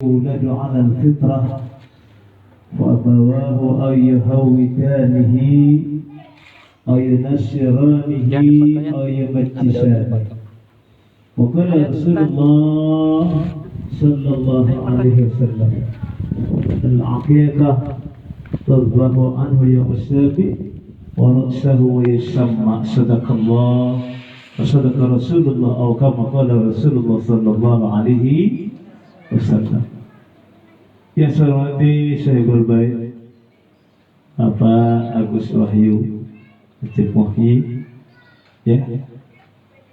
يولد على الفطرة وأبواه أو يهودانه أو ينصرانه أو يمجسانه. وقال رسول الله صلى الله عليه وسلم العقيقة تذبح عنه يوم السابع ورأسه ويسمى صدق الله وصدق رسول الله أو كما قال رسول الله صلى الله عليه wasallam. Yang saya hormati Syekhul Bait Bapak Agus Wahyu Aceh Muhyi, ya,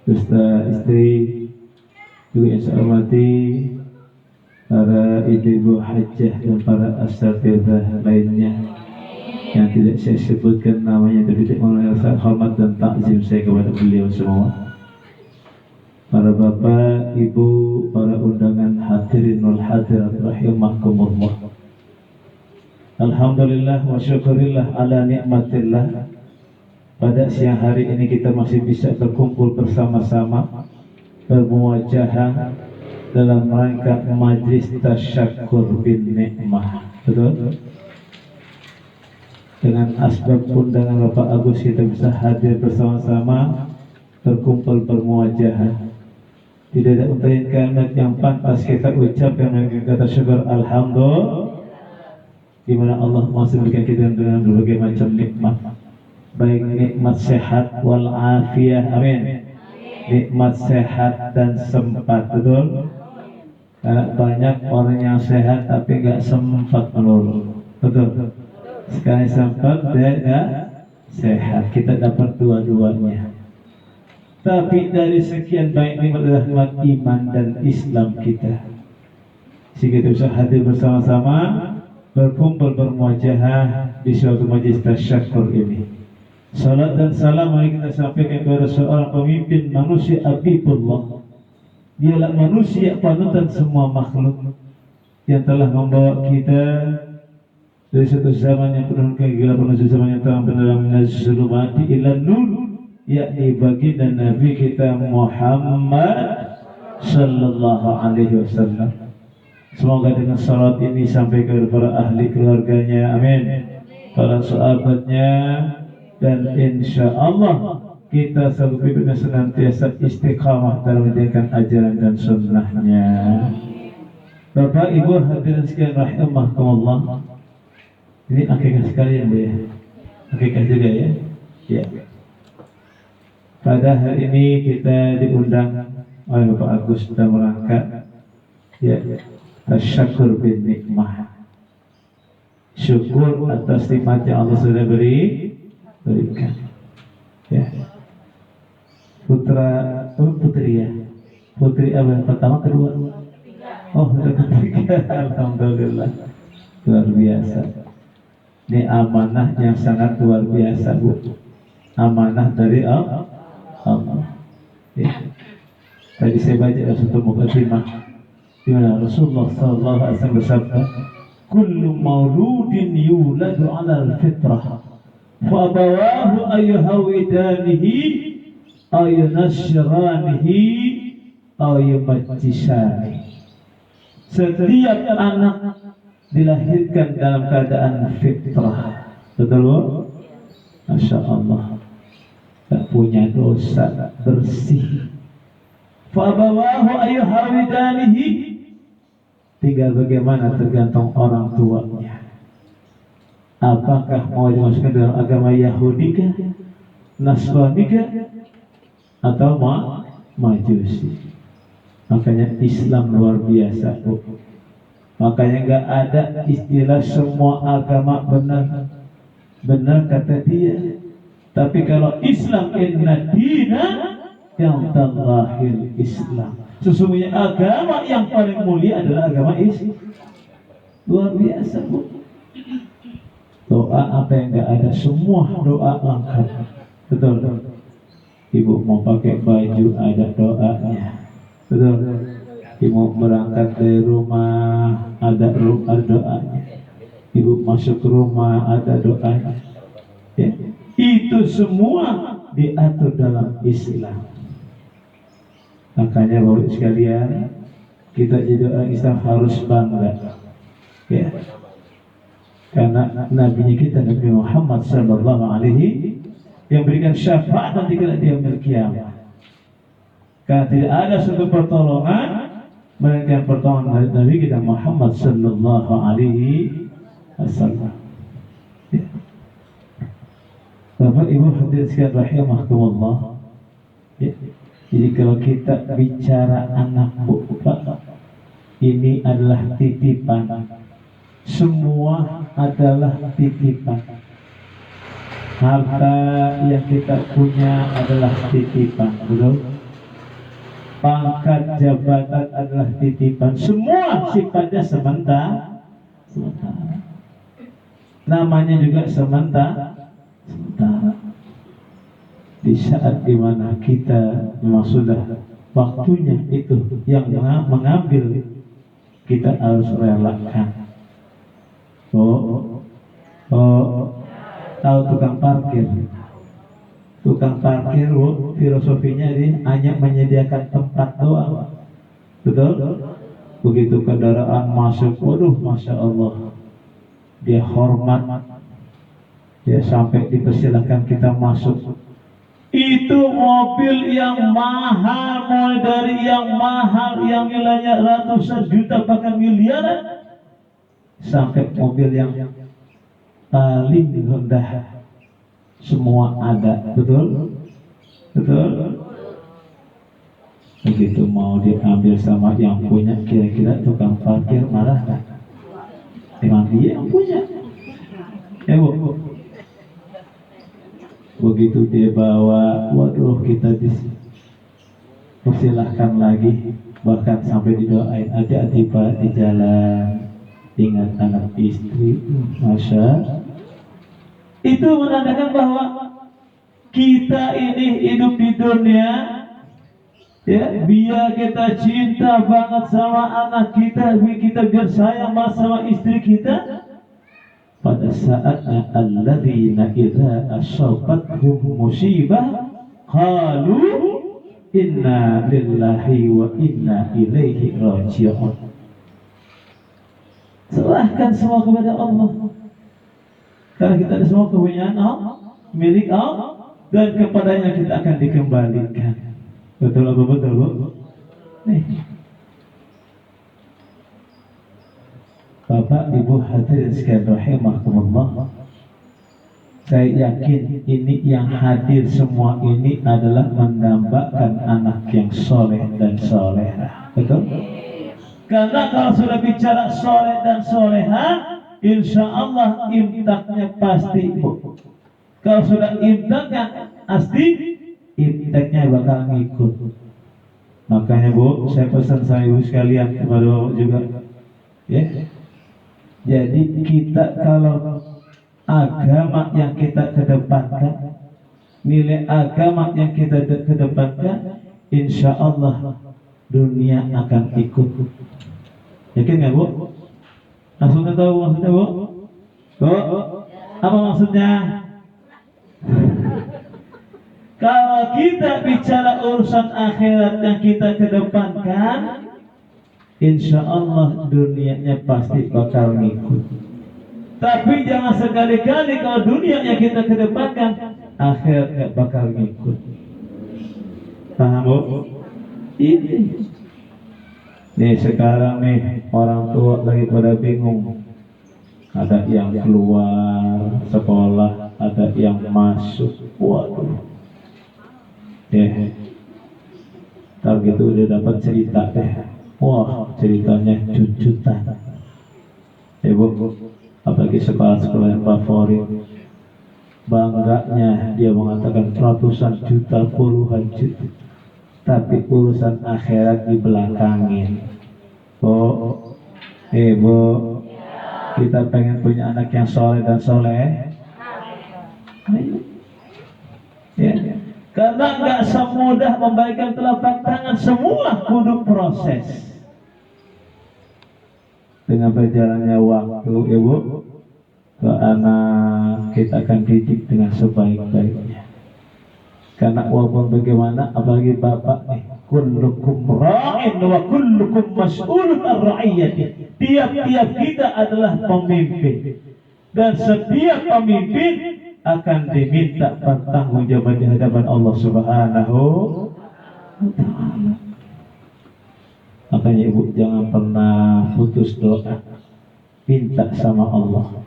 beserta istri, juga yang saya hormati para ibu-ibu hajjah dan para asatidzah lainnya yang tidak saya sebutkan namanya, tapi tidak mengenai rasa hormat dan takzim saya kepada beliau semua. Para bapak, ibu, para undangan hadirin wal hadirat rahimakumullah. Alhamdulillah wa syukurillah ala nikmatillah. Pada siang hari ini kita masih bisa berkumpul bersama-sama, bermuwajahah dalam rangka majlis tasyakkur bin nikmah. Betul? Dengan asbab undangan Bapak Agus kita bisa hadir bersama-sama, berkumpul bermuwajahah. Tidak ada untayan kalimat yang pantas kita ucapkan dengan kata syukur alhamdulillah, di mana Allah masih memberikan kita dengan berbagai macam nikmat, baik nikmat sehat wal afiyah, amin. Nikmat sehat dan sempat, betul? Karena banyak orang yang sehat tapi nggak sempat melulu, betul? Sekali sempat dia nggak sehat, kita dapat dua-duanya. Tapi dari sekian banyak nikmat adalah nikmat iman dan Islam kita, sehingga kita bisa hadir bersama-sama, berkumpul bermuwajahah di suatu majlis tasyakkur ini. Salat dan salam mari kita sampaikan kepada seorang pemimpin manusia Habibullah. Dialah manusia panutan semua makhluk yang telah membawa kita dari satu zaman yang penuh kegelapan menuju zaman yang terang benderang minaz-zulumati ila nur, yakni baginda Nabi kita Muhammad sallallahu alaihi wasallam. Semoga dengan salat ini sampai kepada para ahli keluarganya, amin, para sahabatnya, dan insya Allah kita selalu benar senantiasa istiqamah dalam menjalankan ajaran dan sunnahnya. Bapak Ibu hadirin sekalian rahimakumullah, ini akikah sekalian Bu ya, akikah juga ya, ya. Pada hari ini kita diundang oleh Bapak Agus dalam rangka ya tasyakkur bin nikmah, syukur atas nikmat yang Allah sudah berikan. Ya. Putri ya, putri apa yang pertama, kedua? Oh, sudah ketiga. Alhamdulillah, luar biasa. Ini amanah yang sangat luar biasa Bu, amanah dari Allah. Ya. Tadi saya baca dalam satu mukadimah di mana Rasulullah sallallahu alaihi wasallam bersabda, "Kullu mauludin yuladu 'ala al-fitrah, fa abawahu ayyuhawidanihi aw yunasyranihi aw yumajjisanihi." Setiap anak dilahirkan dalam keadaan fitrah. Betul? Masya Allah, tak punya dosa, bersih. Fa'abawahu ayyuhawidanihi, tinggal bagaimana tergantung orang tuanya. Apakah mau dimasukkan dalam agama Yahudi kah, Nasrani kah, atau Majusi? Makanya Islam luar biasa Bu. Makanya nggak ada istilah semua agama benar, benar kata dia. Tapi kalau Islam, inna dina yang terlahir Islam, sesungguhnya agama yang paling mulia adalah agama Islam. Luar biasa Bu. Doa apa yang nggak ada, semua doa lengkap. Betul. Ibu mau pakai baju ada doanya. Betul. Ibu berangkat dari rumah ada doanya. Ibu masuk rumah ada doanya. Ya. Itu semua diatur dalam Islam. Makanya Bapak sekalian, kita jadi orang Islam harus bangga, ya, karena nabinya kita Nabi Muhammad Sallallahu Alaihi yang berikan syafaat nanti kala di yaumil qiyamah. Karena tidak ada suatu pertolongan melainkan pertolongan dari Nabi kita Muhammad Sallallahu Alaihi Wasallam. Ya. Bapak Ibu hadirin sekalian rahimakumullah. Ya. Jadi kalau kita bicara anak Bapak, ini adalah titipan. Semua adalah titipan. Harta yang kita punya adalah titipan, betul? Pangkat jabatan adalah titipan. Semua sifatnya sementara. Namanya juga sementara. Di saat dimana kita memang sudah waktunya itu yang mengambil, kita harus relakan. Tahu tukang parkir? Tukang parkir, filosofinya dia hanya menyediakan tempat doang, betul? Begitu kendaraan masuk, waduh, masya Allah, dia hormat, dia sampai dipersilahkan kita masuk. Itu mobil yang mahal, mulai dari yang mahal yang nilainya ratusan juta bahkan miliaran, sampai mobil yang paling rendah, semua ada, betul? Betul? Begitu mau diambil sama yang punya, kira-kira tukang parkir marah kan? Memang dia yang punya, ya Bu? Begitu dia bawa, waduh, kita dipersilahkan lagi, bahkan sampai didoain, hati-hati Pak di jalan, ingat anak istri. Masya, itu menandakan bahwa kita ini hidup di dunia, ya, biar kita cinta banget sama anak kita, biar sayang banget sama istri kita. Pada saatnya alladzina idza asabathum musibah qalu inna lillahi wa inna ilaihi raji'un. Serahkan semua kepada Allah, karena kita ada semua kepunyaan Allah, milik Allah, dan kepadanya kita akan dikembalikan. Betul apa betul, Bu? Nih, Bapak Ibu hadirin sekalian rahimakumullah, saya yakin ini yang hadir semua ini adalah mendambakan anak yang soleh dan solehah, betul? Karena kalau sudah bicara soleh dan solehah, insya Allah imtaknya pasti, Bu. Kalau sudah imtaknya pasti, imtaknya bakal ngikut. Makanya Bu, saya pesan sama ibu sekalian, kepada Bapak juga, ya. Jadi kita kalau agama yang kita kedepankan, nilai agama yang kita kedepankan, insya Allah dunia akan ikut. Yakin nggak Bu? Maksudnya tahu maksudnya Bu? Bu, apa maksudnya? Kalau kita bicara urusan akhirat yang kita kedepankan, insya Allah dunianya pasti bakal ngikut. Tapi jangan sekali-kali kalau dunia yang kita kedepankan, akhirat gak bakal ngikut. Paham Bu? Ini nih sekarang nih orang tua lagi pada bingung. Ada yang keluar sekolah, ada yang masuk. Waduh, kalau gitu udah dapat cerita deh. Wah, ceritanya jujutan. Bu, apalagi sekolah-sekolah yang favorit, bangganya dia mengatakan ratusan juta, puluhan juta, tapi urusan akhirat dibelakangin. Bu, Bu, kita pengen punya anak yang soleh dan soleh, ya. Karena nggak semudah membaikkan telapak tangan, semua kudu proses. Dengan berjalannya waktu, Ibu, ke anak kita akan didik dengan sebaik-baiknya. Karena walaupun bagaimana, apalagi bapak nih, kullukum ra'in wa kullukum mas'ulun an ra'iyati. Tiap-tiap kita adalah pemimpin, dan setiap pemimpin akan diminta pertanggungjawaban di hadapan Allah Subhanahu wa Ta'ala. Makanya ibu jangan pernah putus doa, minta sama Allah.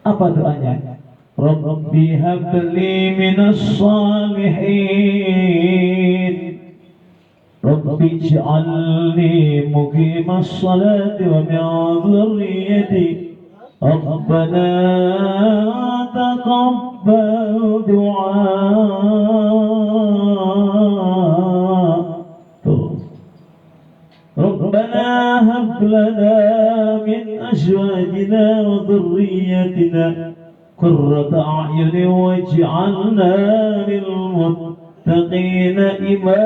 Apa doanya? Rabbi habli minas salihin, Rabbi ij'alni muqimas salati wa min dhurriyyati, Rabbana taqabbal du'a. Rabbana hab lana min azwajina wa dhurriyyatina qurrata a'yunin waj'alna lil muttaqina imama.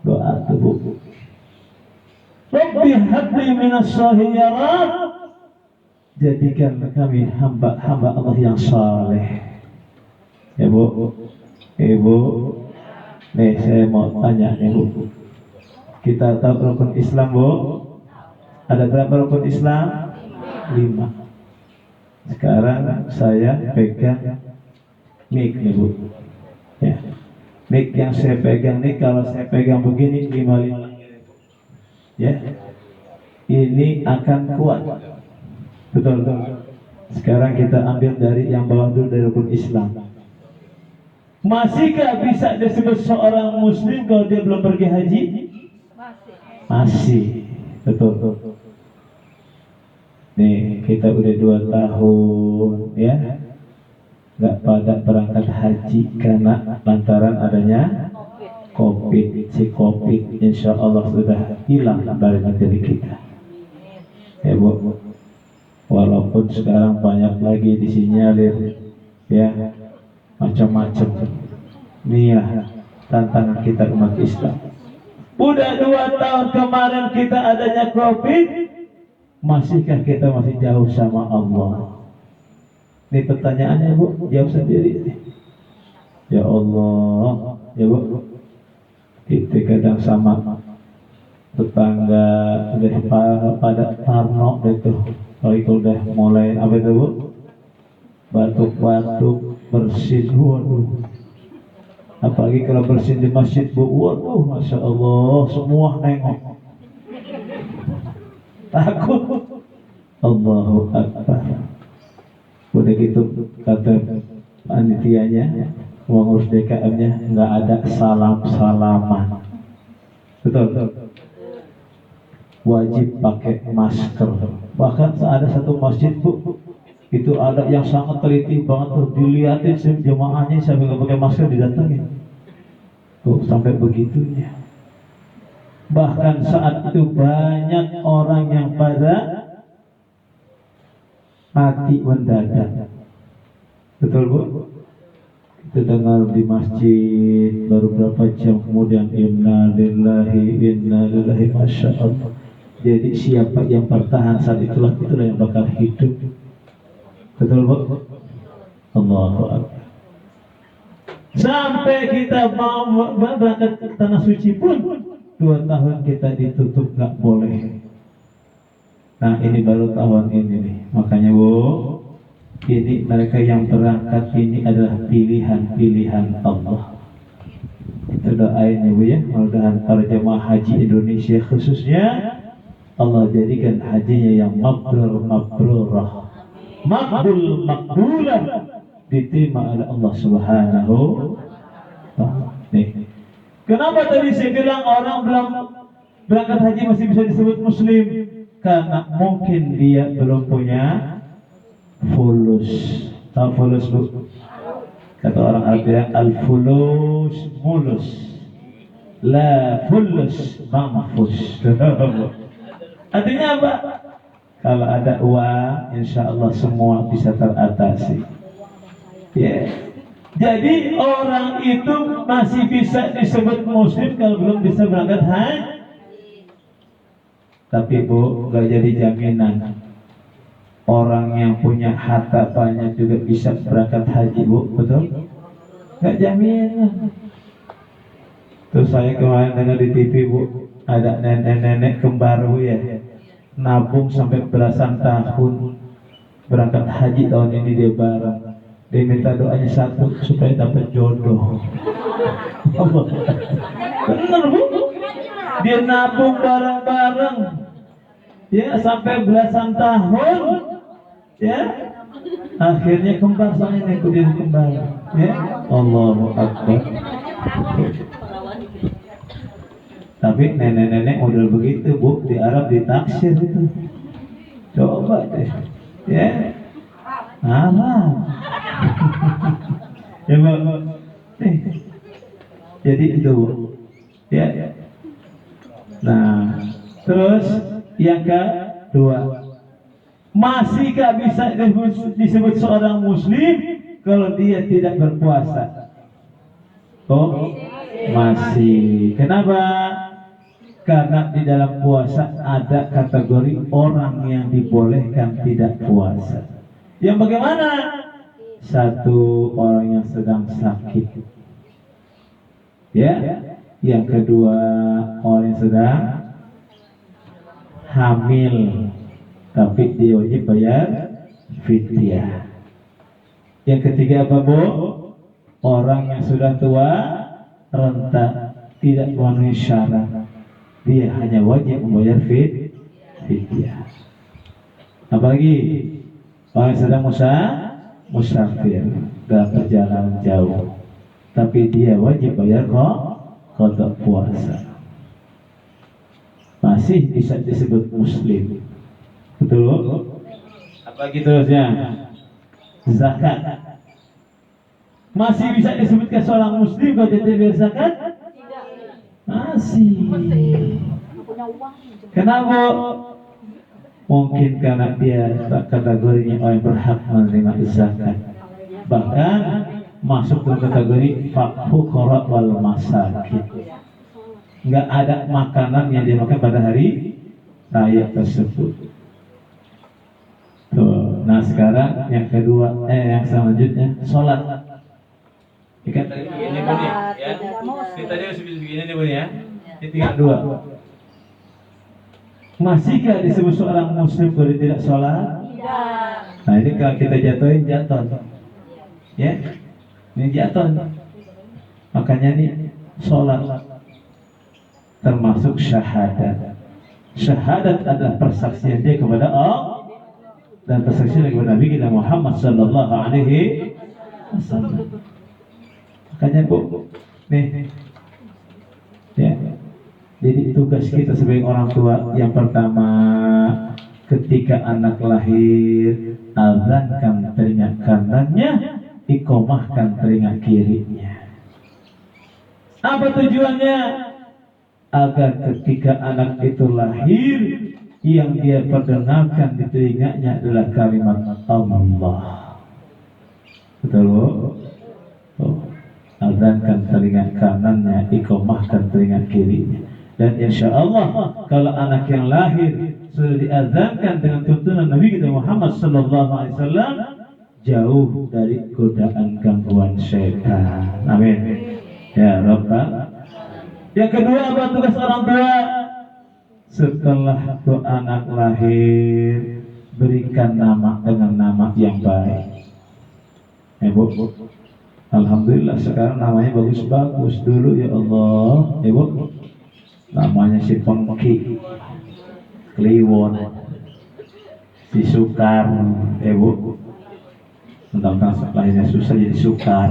Doa tuh. Rabbi habli minas salihin, jadikan kami hamba-hamba Allah yang saleh. Ya Bu, Ibu, nih saya mau tanya nih Bu, kita tahu rukun Islam Bu, ada berapa rukun Islam? 5. Sekarang saya pegang mic nih Bu, ya. Mic yang saya pegang nih, kalau saya pegang begini 5 ya, ini akan kuat, betul. Sekarang kita ambil dari yang bawah dulu, dari rukun Islam. Masihkah bisa disebut seorang muslim kalau dia belum pergi haji? Masih, betul. Nih kita udah 2 tahun ya, nggak pada berangkat haji karena lantaran adanya COVID. Si COVID insya Allah sudah hilang dari negeri kita. Ya Bu, walaupun sekarang banyak lagi disinyalir ya, macam-macam. Ini ya tantangan kita umat Islam. Udah 2 tahun kemarin kita adanya COVID, masihkah kita masih jauh sama Allah? Ini pertanyaannya Bu, jawab sendiri. Ya Allah, ya Bu. Kita kadang sama tetangga udah pada parno itu, kalau itu udah mulai apa itu Bu, batuk-batuk, bersin, waduh. Apalagi kalau bersin di masjid Bu, waduh, Masya Allah, semua nengok, takut. Allahu Akbar. Udah gitu kata panitianya, pengurus DKM-nya, nggak ada salam-salaman. Betul. Wajib pakai masker. Bahkan ada satu masjid Bu, itu ada yang sangat teliti banget tuh, dilihatin jemaahnya sampai nggak pakai masker didatengin. Tuh sampai begitunya. Bahkan saat itu banyak orang yang pada mati mendadak. Betul Bu? Kita dengar di masjid, baru berapa jam kemudian inna lillahi, Masya Allah. Jadi siapa yang bertahan saat itulah yang bakal hidup. Betul Bu? Allahu Akbar. Sampai kita mau berangkat ke tanah suci pun 2 tahun kita ditutup, nggak boleh. Nah ini baru tahun ini nih. Makanya Bu, ini mereka yang berangkat ini adalah pilihan Allah. Kita doain ya Bu ya, mudah-mudahan para jemaah haji Indonesia khususnya Allah jadikan hajinya yang mabrurah, makbulah, diterima oleh Allah Subhanahu wa Ta'ala. Nih, kenapa tadi saya bilang orang belum berangkat haji masih bisa disebut muslim? Karena mungkin dia belum punya fulus. Tahu fulus Bu? Kata orang Arab ya, al-fulus mulus, la fulus mamfus. Artinya apa? Kalau ada uang, insya Allah semua bisa teratasi. Ya. Jadi orang itu masih bisa disebut muslim kalau belum bisa berangkat haji. Tapi Bu, nggak jadi jaminan. orang yang punya harta banyak juga bisa berangkat haji, Bu, betul? Nggak jamin. Terus saya kemarin dengar di TV, Bu, ada nenek-nenek kembar, Bu, ya, nabung sampai belasan tahun berangkat haji tahun ini dia bareng. Dia minta doanya satu supaya dapat jodoh. Bener, Bu, dia nabung bareng-bareng ya sampai belasan tahun ya, akhirnya kembar, soalnya dia kembar ya. Allahu Akbar. Tapi nenek-nenek model begitu, Bu, di Arab ditaksir itu. Coba deh ya, Arab. Ya, Bu. Jadi itu, Bu, ya. Nah, terus yang kedua, masih gak bisa disebut seorang muslim kalau dia tidak berpuasa? Oh, masih. Kenapa? Karena di dalam puasa ada kategori orang yang dibolehkan tidak puasa. Yang bagaimana? Satu, orang yang sedang sakit. Ya. Yang kedua, orang yang sedang hamil, tapi dia wajib bayar fidyah. Yang ketiga apa, Bu? Orang yang sudah tua, renta, tidak memenuhi syarat, dia hanya wajib membayar fidyah. Apalagi orang yang sedang musafir dalam perjalanan jauh, tapi dia wajib bayar qada puasa, masih bisa disebut muslim. Betul? Apalagi terusnya, zakat masih bisa disebutkan seorang muslim kalau dia tidak bayar zakat? Masih. Kenapa? Mungkin karena dia kategorinya orang yang berhak menerima zakat, bahkan masuk ke kategori fuqara wal masakin. Nggak ada makanan yang dimakan pada hari raya tersebut. Tuh. Nah sekarang yang kedua, yang selanjutnya, sholat. Ikan tadi begini, Bu, ya. Ini tadi harus begini nih, Bu, ya. Ini tinggal dua. Masihkah disebut seorang muslim kalau tidak sholat? Tidak. Nah ini kalau kita jatuhin, jatuh. Ya, ini jatuh. Makanya nih sholat termasuk syahadat. Syahadat adalah persaksian dia kepada Allah dan persaksian kepada Nabi kita Muhammad sallallahu alaihi wasallam. Makanya, Bu, nih, ya. Jadi tugas kita sebagai orang tua, yang pertama, ketika anak lahir, azankan telinga kanannya, iqomahkan telinga kirinya. Apa tujuannya? Agar ketika anak itu lahir, yang dia perdengarkan di telinganya adalah kalimat Allah. Betul, Bu? Oh. Azankan telinga kanannya, iqomahkan telinga kirinya. Dan insya Allah kalau anak yang lahir sudah diazankan dengan tuntunan Nabi kita Muhammad sallallahu alaihi wasallam, jauh dari godaan gangguan setan. Amin ya Rabbal. Yang kedua, apa tugas orang tua? Setelah tuh anak lahir, berikan nama dengan nama yang baik. Bu, alhamdulillah sekarang namanya bagus-bagus. Dulu ya Allah, Bu, namanya si Pengki, Kliwon, si Sukar, Bu, tentang lahirnya susah jadi Sukar.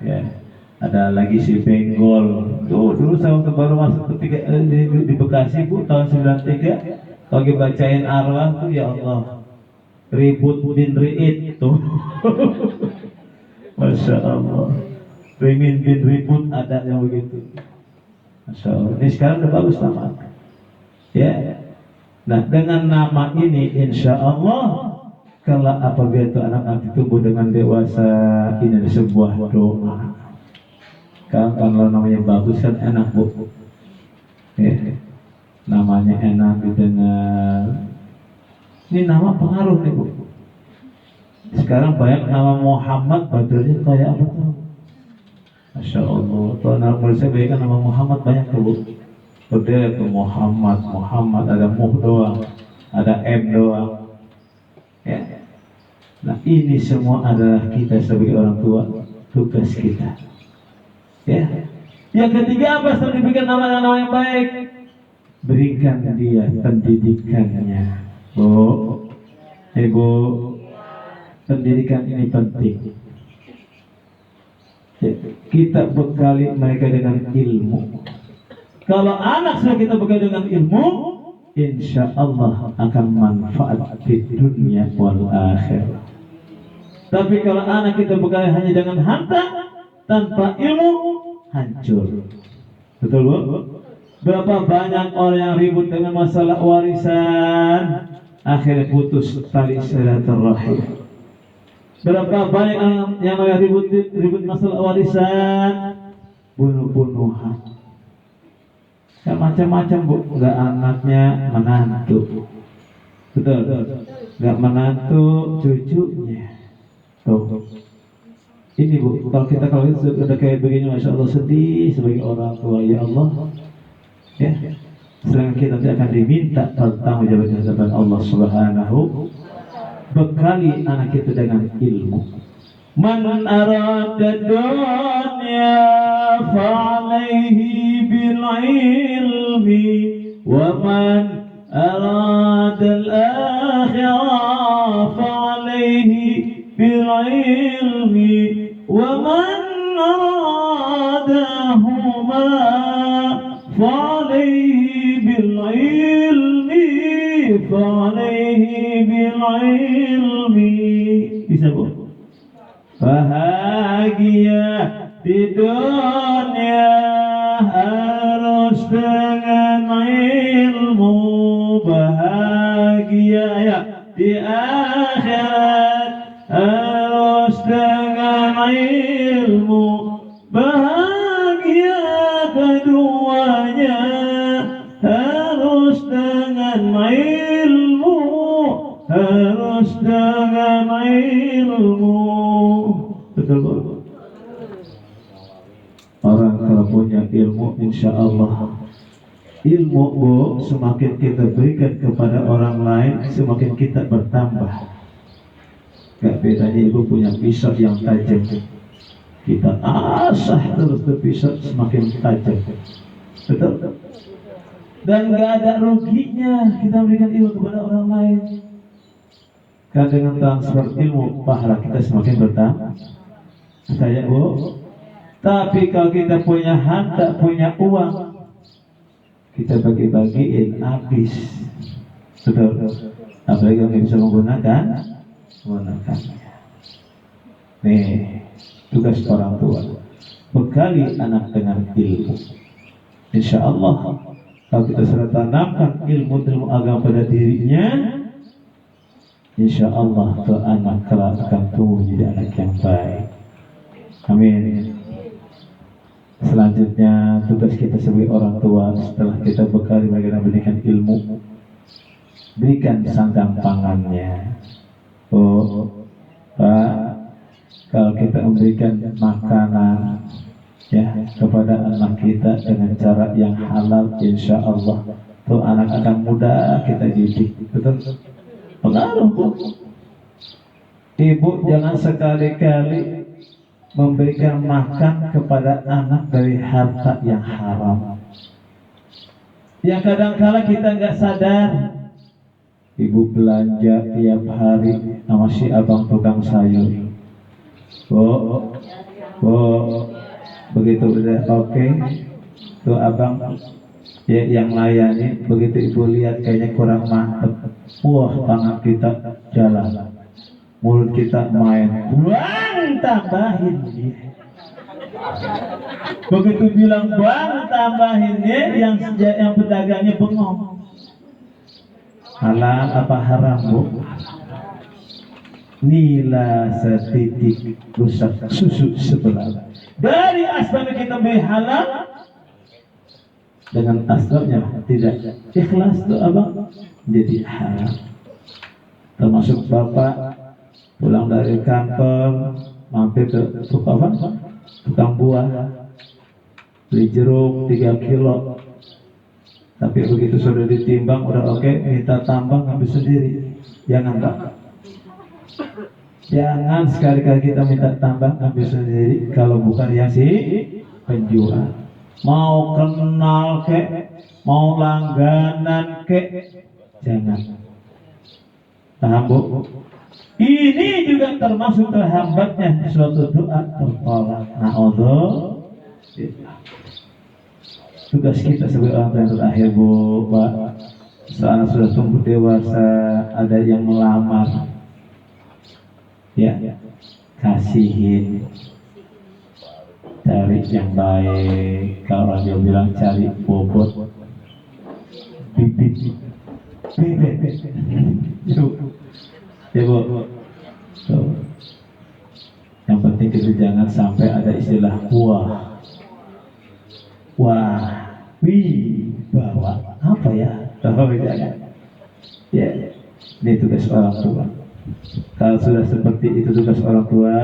Ya, ada lagi si Benggol. Tuh dulu saya waktu baru masuk di Bekasi, Bu, tahun 93, lagi bacain arwah tuh, ya Allah, Ribut bin Ri'id tuh. Masya Allah, Rimin bin Ribut ada yang begitu. Masya Allah. Ini sekarang udah bagus nama. Ya. Nah dengan nama ini insya Allah, kalau apabila itu anak nanti tumbuh dengan dewasa, ini ada sebuah doa. Kalau namanya bagus kan enak, Bu. Ya. Namanya enak didengar, Ini nama pengaruh nih Bu. Sekarang banyak nama Muhammad Badrnya kayak apa tuh? Masya Allah. Kalau nama murid saya banyak nama Muhammad banyak tuh Bu. Betul tuh Muhammad ada Muh doang, ada M doang. Ya. Nah ini semua adalah kita sebagai orang tua, tugas kita. Ya. Yang ketiga apa? Setelah diberikan nama yang baik, berikan dia pendidikannya. Bu, Ibu, pendidikan ini penting. Ya, kita bekali mereka dengan ilmu. Kalau anak sudah kita bekali dengan ilmu, insya Allah akan manfaat di dunia wal akhirah. Tapi kalau anak kita bekali hanya dengan harta tanpa ilmu, hancur. Betul Bu? Berapa banyak orang yang ribut dengan masalah warisan, akhirnya putus tali silaturahim. Berapa banyak yang ribut masalah warisan, bunuh-bunuhan. Ya, macam-macam Bu, nggak anaknya menantu, betul, nggak menantu cucunya. Tuh. Ini Bu, kalau kita sudah kayak begini, masya Allah sedih sebagai orang tua, ya Allah. Ya, sedangkan kita nanti akan diminta bertanggung jawab di hadapan Allah Subhanahu. Bekali anak kita dengan ilmu. Man arada dunya fa'alaihi bil ilmi, wa man arada al-akhirah fa'alaihi bil ilmi, wa man aradahuma فعليه بالعلم bisa Bu? Bahagia di dunia harus dengan ilmu, bahagia ya di akhirat harus dengan ilmu, bahagia keduanya harus dengan ilmu, harus dengan ilmu. Betul Bu? Orang kalau punya ilmu, insya Allah ilmu Bu, semakin kita berikan kepada orang lain, semakin kita bertambah. Gak bedanya Ibu punya pisau yang tajam, kita asah terus berpisah semakin tajam. Betul? Dan gak ada ruginya kita berikan ilmu kepada orang lain. Karena dengan transfer ilmu, pahala kita semakin bertambah. Saya Bu. Tapi kalau kita punya harta, punya uang, kita bagi-bagiin habis. Betul? Apalagi kalau bisa menggunakannya. Nih, tugas orang tua, bekali anak dengan ilmu. Insya Allah kalau kita sudah tanamkan ilmu agama pada dirinya, insya Allah tuh anak kelak akan tumbuh jadi anak yang baik. Amin. Selanjutnya tugas kita sebagai orang tua, setelah kita bekali bagaimana berikan ilmu, berikan sandang pangannya. Oh Pak, kalau kita memberikan makanan ya kepada anak kita dengan cara yang halal, insya Allah tuh anak akan mudah kita didik. Betul? Pengaruh Bu. Ibu jangan sekali-kali memberikan makan kepada anak dari harta yang haram. Yang kadang-kala kita nggak sadar, Ibu belanja tiap hari sama si abang tukang sayur. Begitu udah oke, tuh abang ya yang layani, begitu Ibu lihat kayaknya kurang mantep, wah tangan kita jalan, mulut kita main, bang tambahin dia. Begitu bilang bang tambahin dia, yang pedagangnya bengong. Halal apa haram Bu? Nila setitik rusak susu sebelah. Dari asbab kita beri halal, dengan asbabnya tidak ikhlas tuh abang jadi haram. termasuk bapak pulang dari kantor mampir ke tukang buah, beli jeruk 3 kilo, tapi begitu sudah ditimbang udah oke, minta tambah ngambil sendiri. Jangan Pak, jangan sekali-kali kita minta tambah ngambil sendiri kalau bukan yang si penjual. Mau kenal kek, mau langganan kek, jangan. Paham Bu? Ini juga termasuk terhambatnya suatu doa tertolak. Na'udzubillah. Tugas kita sebagai orang tua yang terakhir Bu, Pak, seorang sudah tumbuh dewasa, ada yang melamar, ya, kasihin, cari yang baik. Kalau dia bilang cari bobot, bibit, bibit, ya Bu. Tuh. Yang penting itu jangan sampai ada istilah wah, bawa apa ya? Tahu bedanya? Ya, ini tugas orang tua. Kalau sudah seperti itu tugas orang tua,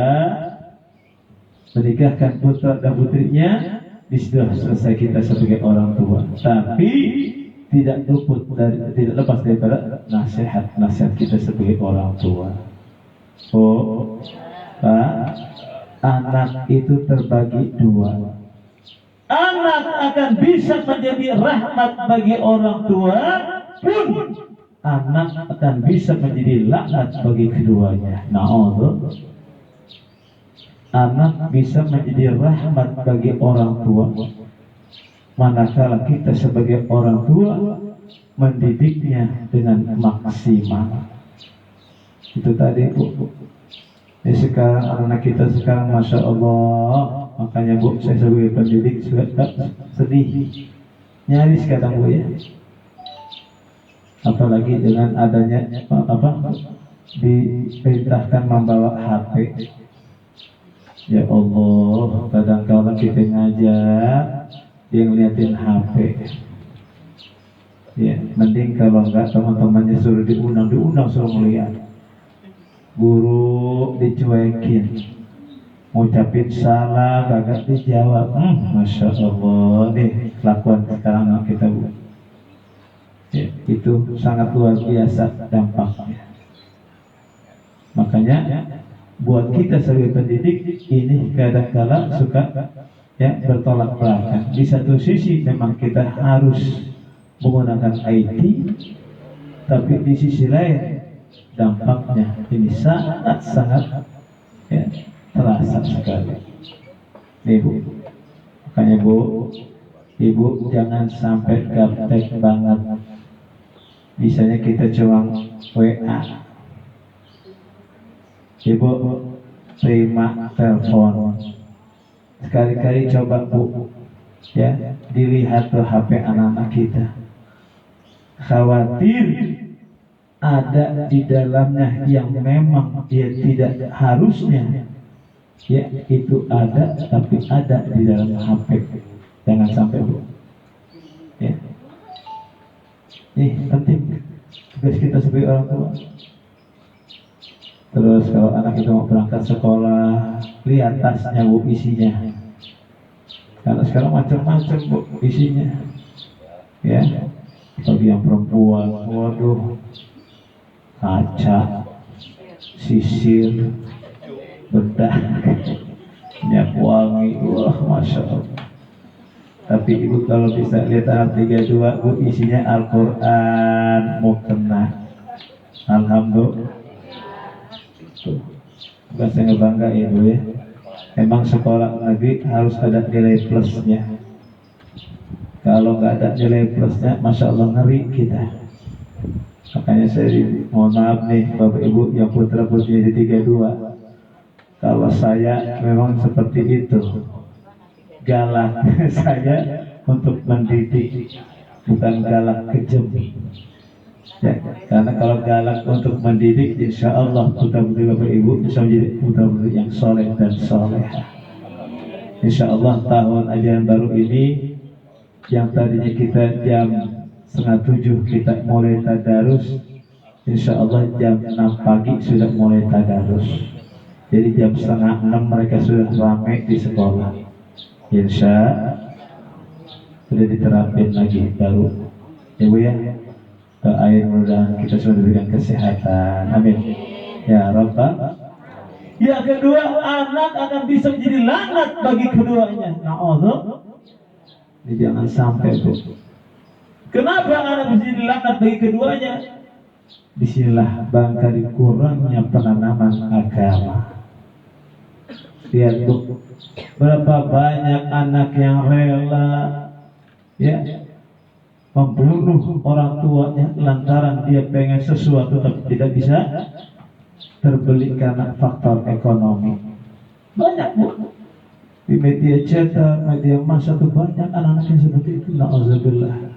menikahkan putra dan putrinya, sudah selesai kita sebagai orang tua. Tapi tidak lepas daripada nasihat kita sebagai orang tua. Oh, Pak, anak itu terbagi dua. Anak akan bisa menjadi rahmat bagi orang tua, pun anak akan bisa menjadi laknat bagi keduanya. Na'udzubillah. Anak bisa menjadi rahmat bagi orang tua manakala kita sebagai orang tua mendidiknya dengan maksimal. Itu tadi Bu. Ini sekarang anak kita sekarang Masya Allah, makanya Bu, saya sebagai pendidik sudah sedih, nyaris kadang Bu ya. Apalagi dengan adanya diperintahkan membawa HP. Ya Allah, kadang-kadang kita ngajak dia ngeliatin HP. Ya, mending kalau enggak teman-temannya suruh diundang suruh melihat. Guru dicuekin, ngucapin salah kagak dijawab. Masya Allah nih kelakuan sekarang anak kita Bu. Ya, itu sangat luar biasa dampaknya. Makanya buat kita sebagai pendidik ini kadang-kala suka ya bertolak belakang. Di satu sisi memang kita harus menggunakan IT, tapi di sisi lain dampaknya ini sangat ya, terasa sekali. Nih Bu, makanya Bu, Ibu jangan sampai gaptek banget. Bisanya kita cuma WA. Ibu terima telepon. Sekali-kali coba Bu, ya dilihat tuh HP anak-anak kita. Khawatir ada di dalamnya yang memang dia tidak harusnya, ya itu ada, tapi ada di dalam HP. Jangan sampai Bu. Ya. Ini penting tugas kita sebagai orang tua. Terus kalau anak itu mau berangkat sekolah, lihat tasnya Bu isinya. Karena sekarang macam-macam Bu isinya. Ya, bagi yang perempuan, waduh, kaca, sisir, bedak, minyak wangi, wah Masya Allah. Tapi Ibu kalau bisa lihat anak 32 Bu isinya Al-Quran, mau kena. Alhamdulillah. Bukan saya ngebangga Ibu ya. Memang sekolah negeri harus ada nilai plusnya. Kalau nggak ada nilai plusnya, Masya Allah ngeri kita. Makanya saya mohon maaf nih Bapak Ibu yang putra putri di 32. Kalau saya memang seperti itu, galak saya untuk mendidik, bukan galak kejam. Ya, karena kalau galak untuk mendidik, insya Allah putra putri Bapak Ibu bisa menjadi putra putri yang soleh dan soleha. Insya Allah tahun ajaran baru ini yang tadinya kita jam 6:30 kita mulai tadarus, Insya Allah jam 6 pagi sudah mulai tadarus. Jadi jam setengah 6 mereka sudah ramai di sekolah. Insya sudah diterapin lagi baru. Ya Bu ya, air mudah kita sudah diberikan kesehatan. Amin. Ya Rabbal. Yang kedua, anak akan bisa menjadi laknat bagi keduanya. Na'udzu. Ini jangan sampai Bu. Kenapa anak bisa jadi laknat bagi keduanya? Disinilah barangkali kurangnya penanaman agama. Lihat Bu, berapa banyak anak yang rela ya membunuh orang tuanya lantaran dia pengen sesuatu tapi tidak bisa terbeli karena faktor ekonomi. Banyak Bu, di media cetak, media massa tuh banyak anak-anak yang seperti itu. Na'udzubillah.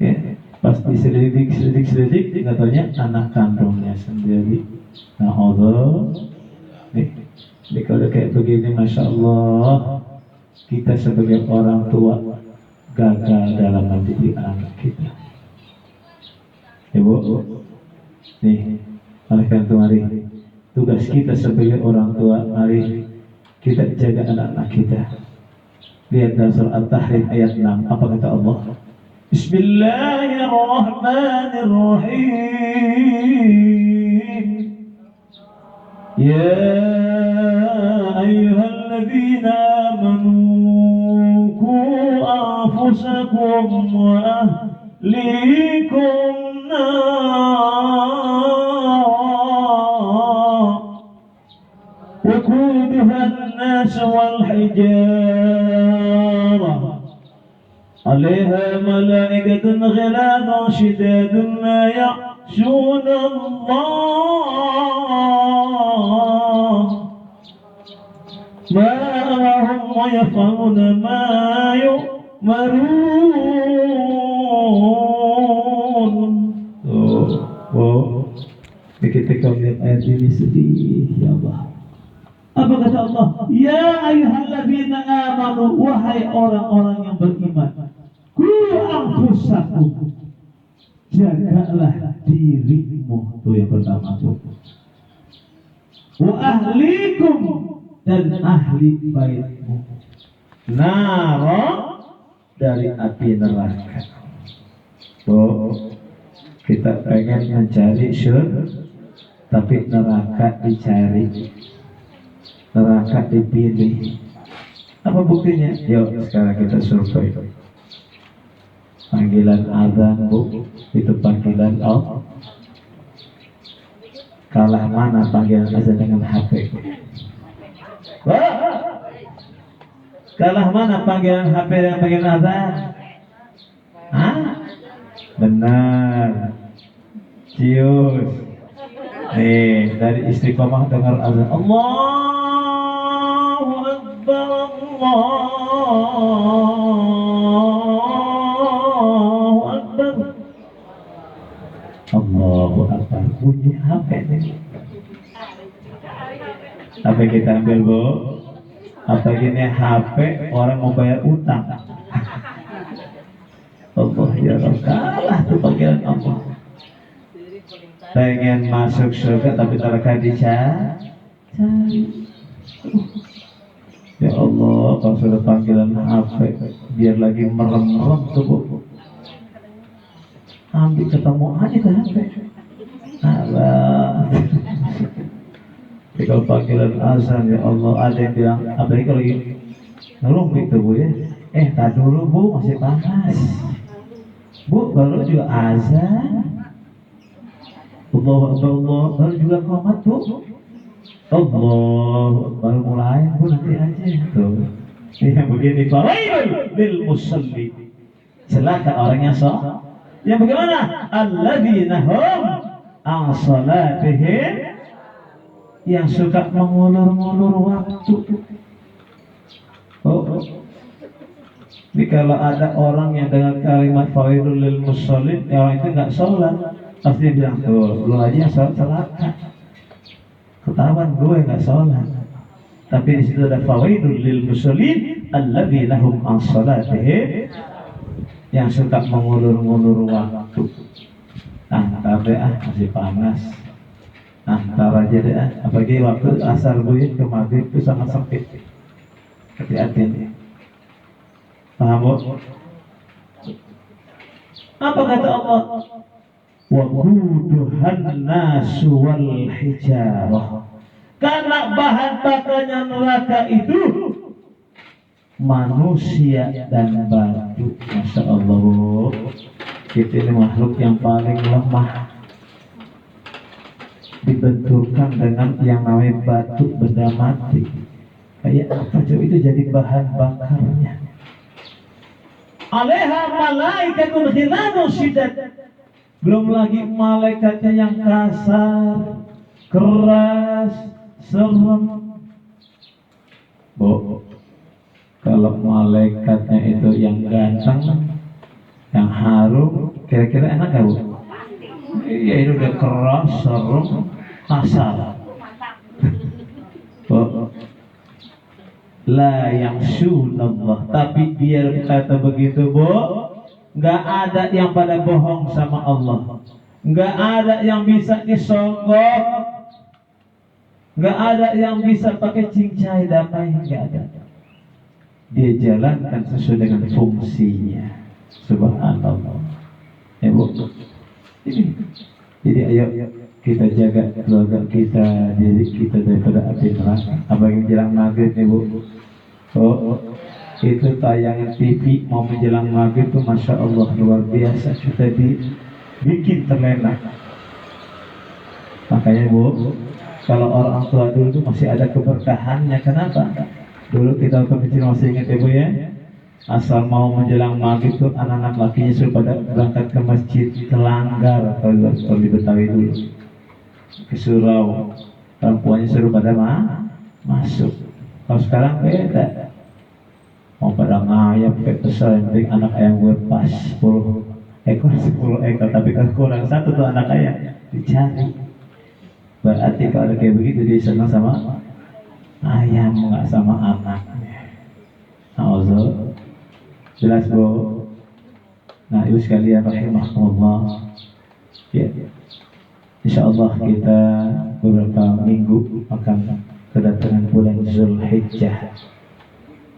Ya, pasti selidik, katanya anak kandungnya sendiri. Na'udzubillah. Nih, kalau kayak begini, masya Allah, kita sebagai orang tua gagal dalam mendidik anak kita. Ya Bu, nih. Oleh karena itu mari tugas kita sebagai orang tua, mari kita jaga anak-anak kita. Lihat dalam surah At-Tahrim ayat 6, apa kata Allah? Bismillahirrahmanirrahim. Ya ayyuhalladzina amanu qu anfusakum wa ahlikum وقودها الناس والحجارة عليها ملائكة غلاظ شداد لا يعصون الله ما أمرهم ويفعلون ما يؤمرون. Ketika melihat ayat ini sedih, ya Allah. Apa kata Allah? Ya ayyuhalladzina amanu, wahai orang-orang yang beriman, qu anfusakum, jagalah dirimu. Itu yang pertama tuh. Wa ahlikum, dan ahli baitmu. Nara, dari api neraka. Oh, kita pengen mencari surga, tapi neraka dicari, neraka dipilih. Apa buktinya? Yuk sekarang kita survei. Panggilan azan Bu, itu panggilan Allah. Kalah mana panggilan azan dengan HP? Wah, kalah mana panggilan HP dengan panggilan azan? Hah? Benar. Cius. Nih, dari istiqomah dengar azan. Allahu Akbar, Allahu Akbar. Allahu Akbar. Bunyi HP nih. HP kita ambil Bu. Apa gini HP orang mau bayar utang. Allah ya Rabb, kalah tuh panggilan Allah. Pengen masuk surga tapi neraka dicari. Ya Allah, kalau sudah panggilan HP, biar lagi merem-merem tuh Bu. Ambil ketemu aja ke HP. Allah. Kalau panggilan azan, ya Allah, ada yang bilang, apalagi kalau ngelung gitu Bu ya. Tak dulu Bu, masih panas. Bu, baru juga azan. Allah baru juga qomat Bu. Allah baru mulai Bu, nanti aja tuh. Yang begini, fawailul lil musalli. Celaka orang yang sholat. Yang bagaimana? Alladzina hum an salatihim, yang suka mengulur-ngulur waktu. Oh. Jadi kalau ada orang yang dengan kalimat fawailul lil musallin, orang itu nggak sholat, pasti bilang tuh, lu aja yang sholat celaka. Ketahuan gue nggak sholat. Tapi di situ ada fawailul lil musallin alladzina hum an salatihim, yang suka mengulur-ngulur waktu. Ntar deh masih panas. Ntar aja deh apalagi waktu asar buyut ke maghrib itu sangat sempit. Hati-hati nih. Paham bu? Apa kata Allah? Waquduhan nasu wal hijarah. Karena bahan bakarnya neraka itu manusia dan batu. Masya Allah, kita ini makhluk yang paling lemah, dibenturkan dengan yang namanya batu benda mati. Kayak apa coba itu jadi bahan bakarnya. Alaiha malaikatun ghiladun syidad. Belum lagi malaikatnya yang kasar, keras, serem. Bu, kalau malaikatnya itu yang ganteng, yang harum, kira-kira enak gak bu? Iya itu udah keras, serem, kasar. Bu, la yang Allah. Tapi biar kata begitu bu, nggak ada yang pada bohong sama Allah, nggak ada yang bisa disogok, nggak ada yang bisa pakai cincai damai, nggak ada. Dia jalankan sesuai dengan fungsinya. Subhanallah. Ya bu. Jadi ayo kita jaga keluarga kita, diri kita daripada api neraka. Apa yang menjelang maghrib nih bu? Oh, itu tayangan TV mau menjelang maghrib itu masya Allah luar biasa, kita dibikin terlena. Makanya bu, kalau orang tua dulu itu masih ada keberkahannya. Kenapa? Dulu kita waktu kecil masih ingat ya bu ya, asal mau menjelang maghrib tuh anak-anak lakinya suruh pada berangkat ke masjid Telanggar kalau di Betawi dulu, ke surau, perempuannya suruh pada masuk. Kalau sekarang beda, mau pada ngayap kayak besar, yang penting anak ayam gue pas 10 ekor 10 ekor, tapi kalau kurang satu tuh anak ayam dicari. Berarti kalau ada kayak begitu dia senang sama ayam, nggak sama anaknya. Alhamdulillah. Jelas bu. Nah ibu sekalian rahimahullah ya, insya Allah kita beberapa minggu akan kedatangan bulan Zulhijjah.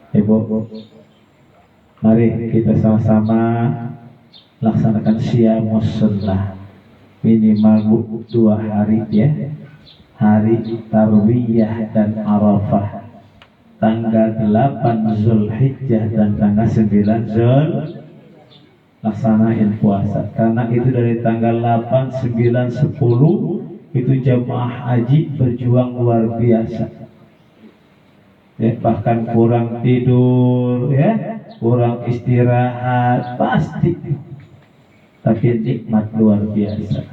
Ibu, mari kita sama-sama laksanakan siyamus sunnah minimal 2 hari ya, hari Tarwiyah dan Arafah, tanggal 8 Zulhijjah dan tanggal 9 Zul. Laksanain puasa, karena itu dari tanggal 8, 9, 10 itu jamaah haji berjuang luar biasa ya, bahkan kurang tidur ya, kurang istirahat pasti, tapi nikmat luar biasa.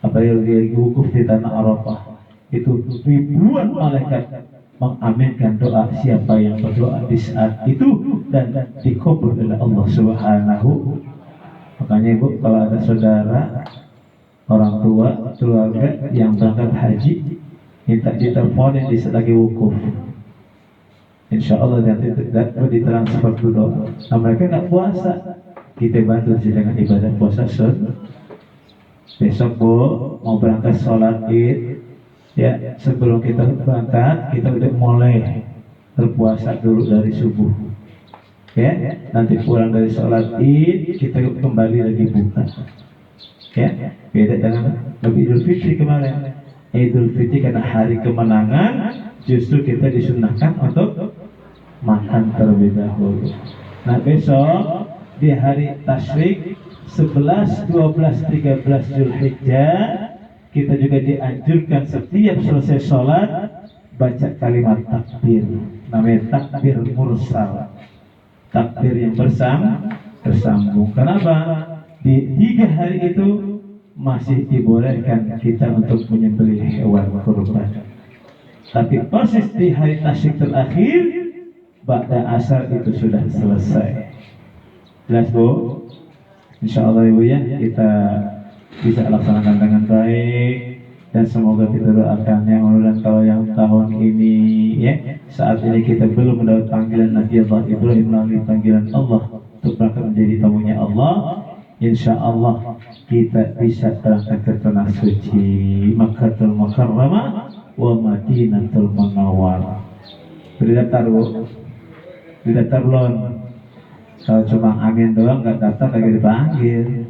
Apalagi wukuf di tanah Arafah itu ribuan malaikat mengaminkan doa siapa yang berdoa di saat itu dan dikabul oleh Allah Subhanahu. Makanya ibu, kalau ada saudara, orang tua, keluarga yang berangkat haji, minta diteleponin di saat lagi wukuf. Insya Allah nanti ditransfer ke doa. Nah, mereka nggak puasa, kita bantu dengan ibadah puasa sunnah. Besok bu mau berangkat sholat id ya, sebelum kita berangkat kita udah mulai berpuasa dulu dari subuh ya, nanti pulang dari sholat id kita kembali lagi buka ya. Beda dengan Idul Fitri kemarin. Idul Fitri karena hari kemenangan, justru kita disunahkan untuk makan terlebih dahulu. Nah besok di hari tasyrik 11, 12, 13 Zulhijjah kita juga dianjurkan setiap selesai sholat baca kalimat takbir, namanya takbir mursal, takbir yang bersambung. Kenapa? Di 3 hari itu masih dibolehkan kita untuk menyembelih hewan kurban, tapi persis di hari tasyrik terakhir ba'da asar itu sudah selesai. Jelas bu? Insya Allah ibu ya, kita bisa laksanakan dengan baik dan semoga kita doakannya. Mudah-mudahan kalau yang tahun ini ya, saat ini kita belum mendapat panggilan Nabi Allah Ibrahim melalui panggilan Allah untuk berangkat menjadi tamunya Allah, insya Allah kita bisa berangkat ke tanah suci Makkatul Mukarramah wa Madinatul Munawwarah. Berdaftar bu, berdaftar belum? Kalau cuma amin doang nggak daftar kagak dipanggil.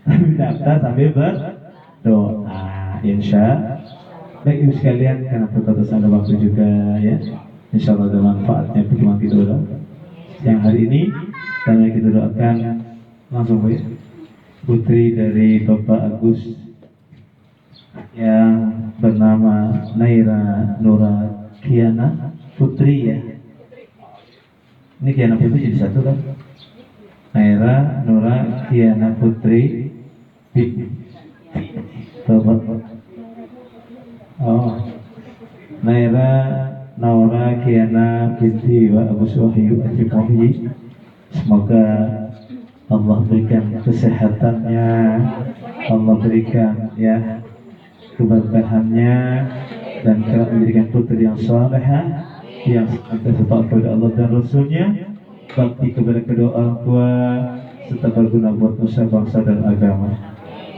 Tapi daftar sambil berdoa, insya. Baik ibu sekalian, karena keterbatasan ada waktu juga ya. Insya Allah ada manfaatnya pertemuan kita doa. Yang hari ini karena kita doakan langsung ya. Putri dari Bapak Agus yang bernama Naira Nura Kiana Putri ya. Ini Kiana Putri jadi satu kan? Naira Nura Kiana Putri Bapak Naira Naura Kiana binti wa Agus Wahyu Ajipohi. Semoga Allah berikan kesehatannya, Allah berikan ya keberkahannya, dan kerap menjadikan putri yang salehah yang senantiasa taat kepada Allah dan Rasulnya, bakti kepada kedua orang tua, serta berguna buat nusa bangsa dan agama.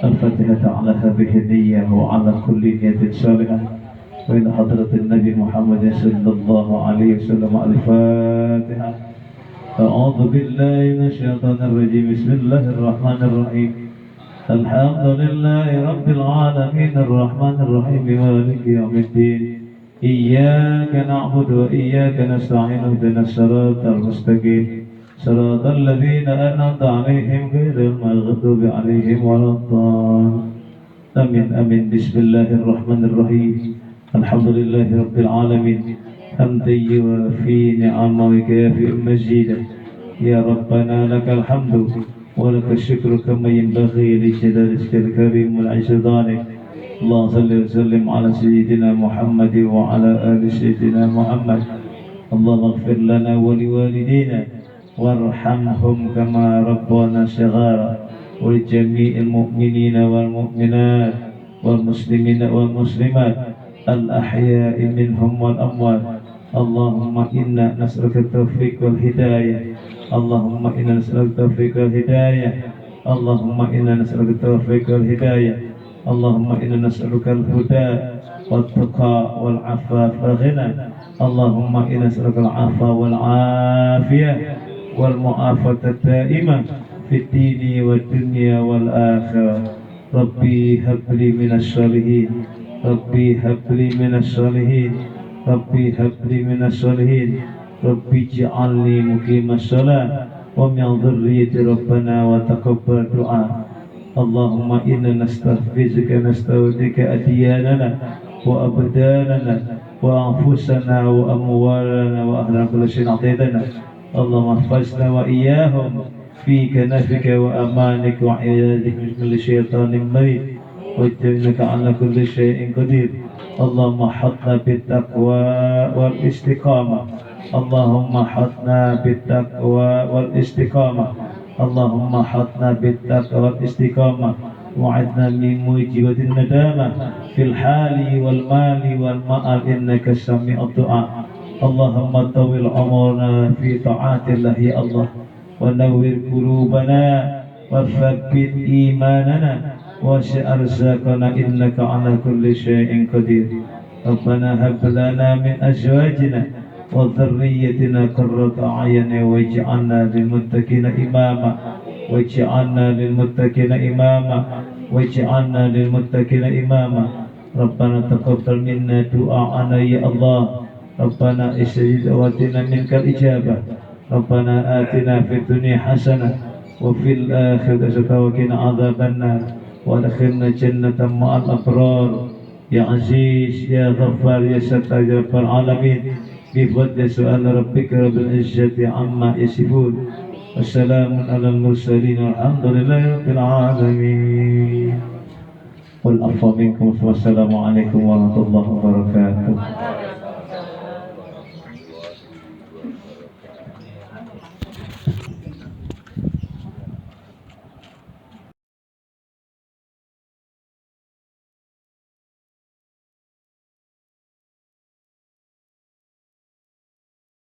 Al-Fatihah ala hadhihi niyyah wa ala kulli niyatin salihah wa ila hadratin Nabi Muhammad sallallahu alaihi wasallam. Al-Fatihah. A'udzu billahi minasyaitonir rajim. Bismillahirrahmanirrahim. Alhamdulillahi rabbil alamin arrahmanir rahim maliki yaumiddin. Iyyaka na'budu wa iyyaka nasta'in ihdinas siratal mustaqim. Siratal ladzina an'amta 'alaihim ghairil maghdubi 'alaihim waladdallin. Amin amin. Bismillahirrahmanirrahim. Alhamdulillahi rabbil alamin. حمدا يوافي نعمه ويكافئ مجيدا. يا ربنا لك الحمد ولك الشكر كما ينبغي لجلال وجهك الكريم والعز ذلك. اللهم صل وسلم على سيدنا محمد وعلى ال سيدنا محمد. اللهم اغفر لنا ولوالدينا وارحمهم كما ربنا صغارا ولجميع المؤمنين والمؤمنات والمسلمين والمسلمات الأحياء منهم والأموات. اللهم إنا نسألك التوفيق والهداية. اللهم إنا نسألك التوفيق والهداية. اللهم إنا نسألك التوفيق والهداية. اللهم إنا نسألك الهدى والتقى والعفاف والغنى. اللهم إنا نسألك العفو والعافية والمعافاة الدائمة في الدين والدنيا والآخرة. ربي هب لي من الصالحين. ربي هب لي من الصالحين. ربي هب لي من الصالحين. ربي اجعلني مقيم الصلاة ومن ذريتي ربنا وتقبل دعاء. اللهم إنا نستحفظك نستودعك أدياننا وأبداننا وأنفسنا وأموالنا وأهلنا كل شيء أعطيتنا. اللهم احفظنا وإياهم في كنفك وأمانك وعيادك من كل شيطان مريد وإنك على كل شيء قدير. اللهم حطنا بالتقوى والاستقامة. اللهم حطنا بالتقوى والاستقامة. اللهم حطنا بالتقوى والاستقامة. وعدنا من موجبة الندامة في الحال والمال والمال إنك سميع الدعاء. اللهم طول عمرنا في طاعات الله يا الله، ونور قلوبنا وثبت إيماننا واسع رزقنا إنك على كل شيء قدير. ربنا هب لنا من أزواجنا وذريتنا قرة أعين واجعلنا للمتقين إماما. واجعلنا للمتقين إماما. واجعلنا للمتقين إماما. ربنا تقبل منا دعاءنا يا الله. ربنا استجب دعوتنا منك الإجابة. ربنا آتنا في الدنيا حسنة وفي الآخرة حسنة وقنا عذاب النار وادخلنا جنة مع الأبرار. يا عزيز يا غفار يا ستار يا رب العالمين. بفضل سؤال ربك رب العزة عما يصفون والسلام على المرسلين والحمد لله رب العالمين. والعفو منكم والسلام عليكم ورحمة الله وبركاته.